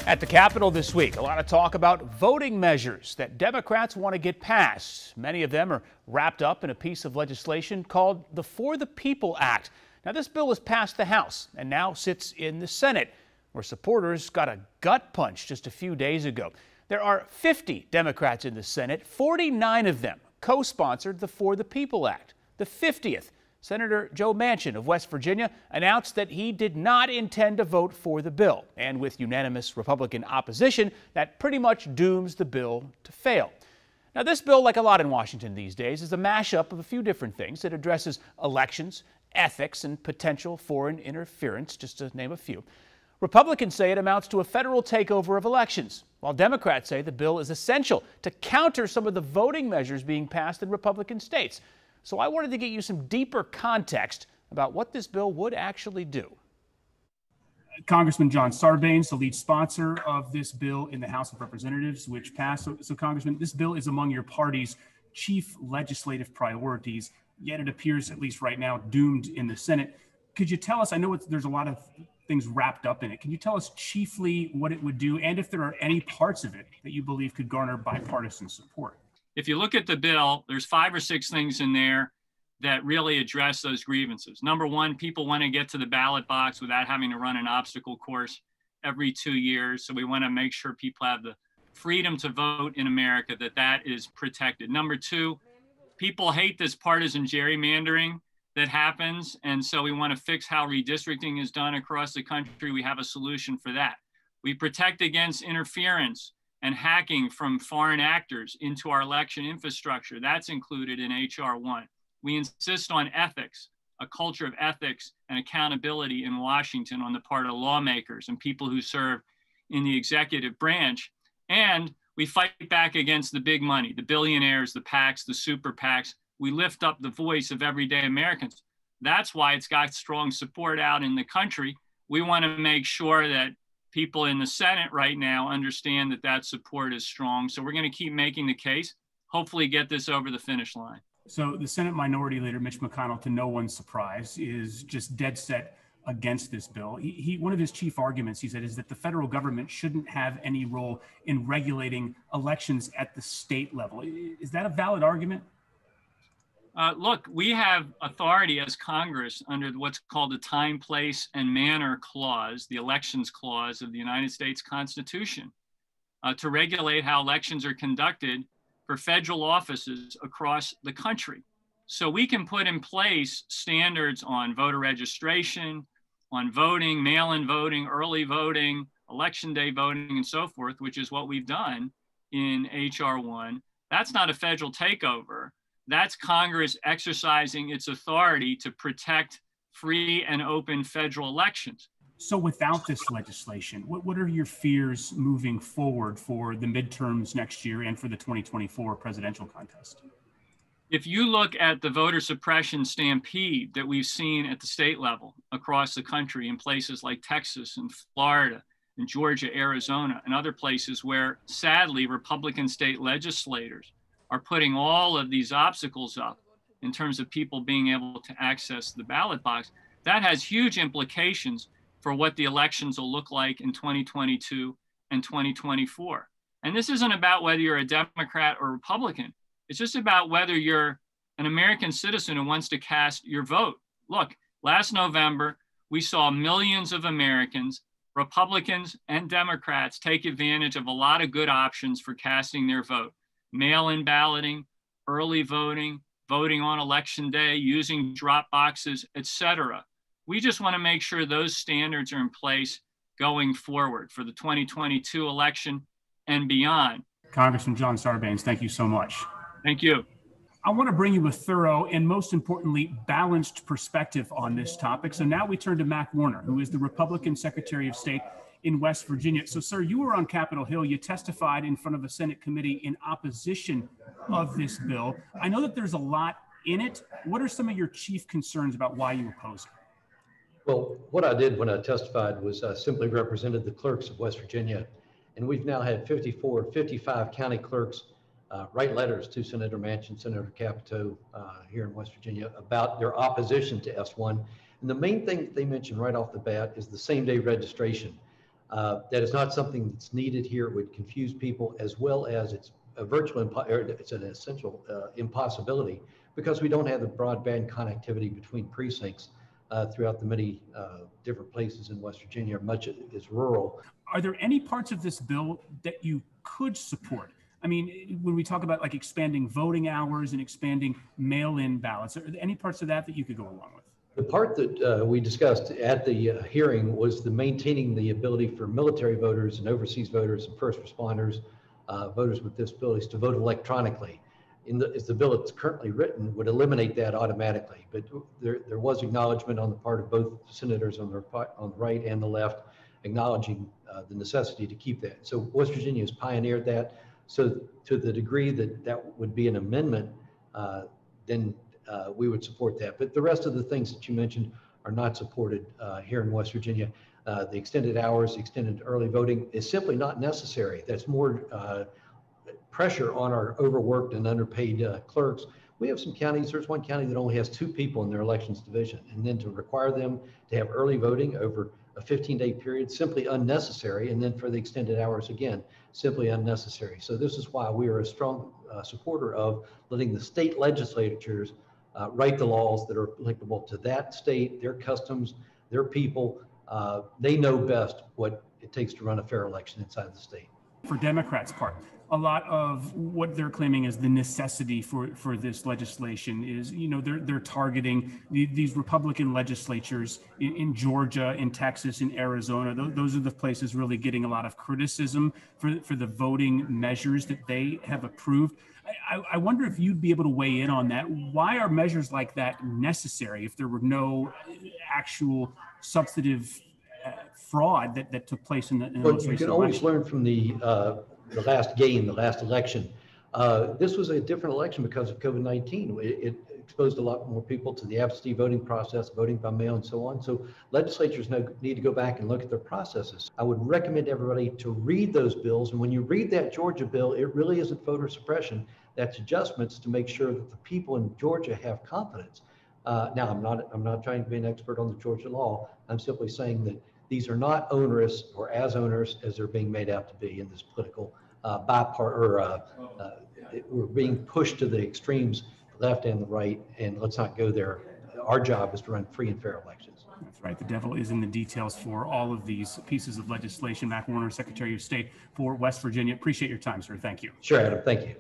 At the Capitol this week, a lot of talk about voting measures that Democrats want to get passed. Many of them are wrapped up in a piece of legislation called the For the People Act. Now, this bill has passed the House and now sits in the Senate, where supporters got a gut punch just a few days ago. There are 50 Democrats in the Senate. 49 of them co-sponsored the For the People Act. The 50th, Senator Joe Manchin of West Virginia, announced that he did not intend to vote for the bill. And with unanimous Republican opposition, that pretty much dooms the bill to fail. Now, this bill, like a lot in Washington these days, is a mashup of a few different things. It addresses elections, ethics, and potential foreign interference, just to name a few. Republicans say it amounts to a federal takeover of elections, while Democrats say the bill is essential to counter some of the voting measures being passed in Republican states. So I wanted to get you some deeper context about what this bill would actually do. Congressman John Sarbanes, the lead sponsor of this bill in the House of Representatives, which passed. So Congressman, this bill is among your party's chief legislative priorities, yet it appears, at least right now, doomed in the Senate. Could you tell us, I know there's a lot of things wrapped up in it. Can you tell us chiefly what it would do, and if there are any parts of it that you believe could garner bipartisan support? If you look at the bill, there's 5 or 6 things in there that really address those grievances. Number one, people want to get to the ballot box without having to run an obstacle course every 2 years. So we want to make sure people have the freedom to vote in America, that is protected. Number two, people hate this partisan gerrymandering that happens. And so we want to fix how redistricting is done across the country. We have a solution for that. We protect against interference and hacking from foreign actors into our election infrastructure. That's included in H.R. 1. We insist on ethics, a culture of ethics and accountability in Washington on the part of lawmakers and people who serve in the executive branch. And we fight back against the big money, the billionaires, the PACs, the super PACs. We lift up the voice of everyday Americans. That's why it's got strong support out in the country. We want to make sure that people in the Senate right now understand that that support is strong. So we're going to keep making the case, hopefully get this over the finish line. So the Senate Minority Leader, Mitch McConnell, to no one's surprise, is just dead set against this bill. One of his chief arguments, he said, is that the federal government shouldn't have any role in regulating elections at the state level. Is that a valid argument? Look, we have authority as Congress under what's called the Time, Place, and Manner Clause, the Elections Clause of the United States Constitution, to regulate how elections are conducted for federal offices across the country. So we can put in place standards on voter registration, on voting, mail-in voting, early voting, election day voting, and so forth, which is what we've done in H.R. 1. That's not a federal takeover. That's Congress exercising its authority to protect free and open federal elections. So without this legislation, what are your fears moving forward for the midterms next year and for the 2024 presidential contest? If you look at the voter suppression stampede that we've seen at the state level across the country in places like Texas and Florida and Georgia, Arizona, and other places where, sadly, Republican state legislators are putting all of these obstacles up in terms of people being able to access the ballot box, that has huge implications for what the elections will look like in 2022 and 2024. And this isn't about whether you're a Democrat or Republican. It's just about whether you're an American citizen who wants to cast your vote. Look, last November, we saw millions of Americans, Republicans and Democrats, take advantage of a lot of good options for casting their vote. Mail-in balloting, early voting, voting on election day, using drop boxes, etc. We just want to make sure those standards are in place going forward for the 2022 election and beyond. Congressman John Sarbanes, thank you so much. Thank you. I want to bring you a thorough and, most importantly, balanced perspective on this topic. So now we turn to Mac Warner, who is the Republican Secretary of State in West Virginia. So, sir, you were on Capitol Hill. You testified in front of a Senate committee in opposition of this bill. I know that there's a lot in it. What are some of your chief concerns about why you oppose it? Well, what I did when I testified was I simply represented the clerks of West Virginia. And we've now had 55 county clerks write letters to Senator Manchin, Senator Capito here in West Virginia about their opposition to S1. And the main thing that they mentioned right off the bat is the same-day registration. That is not something that's needed here. It would confuse people, as well as it's a it's an essential impossibility, because we don't have the broadband connectivity between precincts throughout the many different places in West Virginia. Much is rural. Are there any parts of this bill that you could support? I mean, when we talk about like expanding voting hours and expanding mail-in ballots, are there any parts of that you could go along with? The part that we discussed at the hearing was the maintaining the ability for military voters and overseas voters and first responders, voters with disabilities, to vote electronically. As the bill that's currently written would eliminate that automatically, but there was acknowledgement on the part of both senators on the right and the left, acknowledging the necessity to keep that. So West Virginia has pioneered that. So to the degree that that would be an amendment, then we would support that. But the rest of the things that you mentioned are not supported here in West Virginia. The extended hours, the extended early voting is simply not necessary. That's more pressure on our overworked and underpaid clerks. We have some counties, there's one county that only has 2 people in their elections division, and then to require them to have early voting over a 15-day period, simply unnecessary. And then for the extended hours, again, simply unnecessary. So this is why we are a strong supporter of letting the state legislatures write the laws that are applicable to that state, their customs, their people. They know best what it takes to run a fair election inside the state. For Democrats' part, a lot of what they're claiming as the necessity for this legislation is, you know, they're targeting these Republican legislatures in Georgia, in Texas, in Arizona. Those are the places really getting a lot of criticism for the voting measures that they have approved. I wonder if you'd be able to weigh in on that. Why are measures like that necessary if there were no actual substantive fraud that took place in the But you can always learn from the last game, the last election. This was a different election because of COVID-19. It exposed a lot more people to the absentee voting process, voting by mail, and so on. So legislatures need to go back and look at their processes. I would recommend everybody to read those bills. And when you read that Georgia bill, it really isn't voter suppression. That's adjustments to make sure that the people in Georgia have confidence. Now, I'm not trying to be an expert on the Georgia law. I'm simply saying that these are not onerous or as onerous as they're being made out to be in this political we're being pushed to the extremes, the left and the right, and let's not go there. Our job is to run free and fair elections. That's right. The devil is in the details for all of these pieces of legislation. Mac Warner, Secretary of State for West Virginia. Appreciate your time, sir. Thank you. Sure, Adam. Thank you.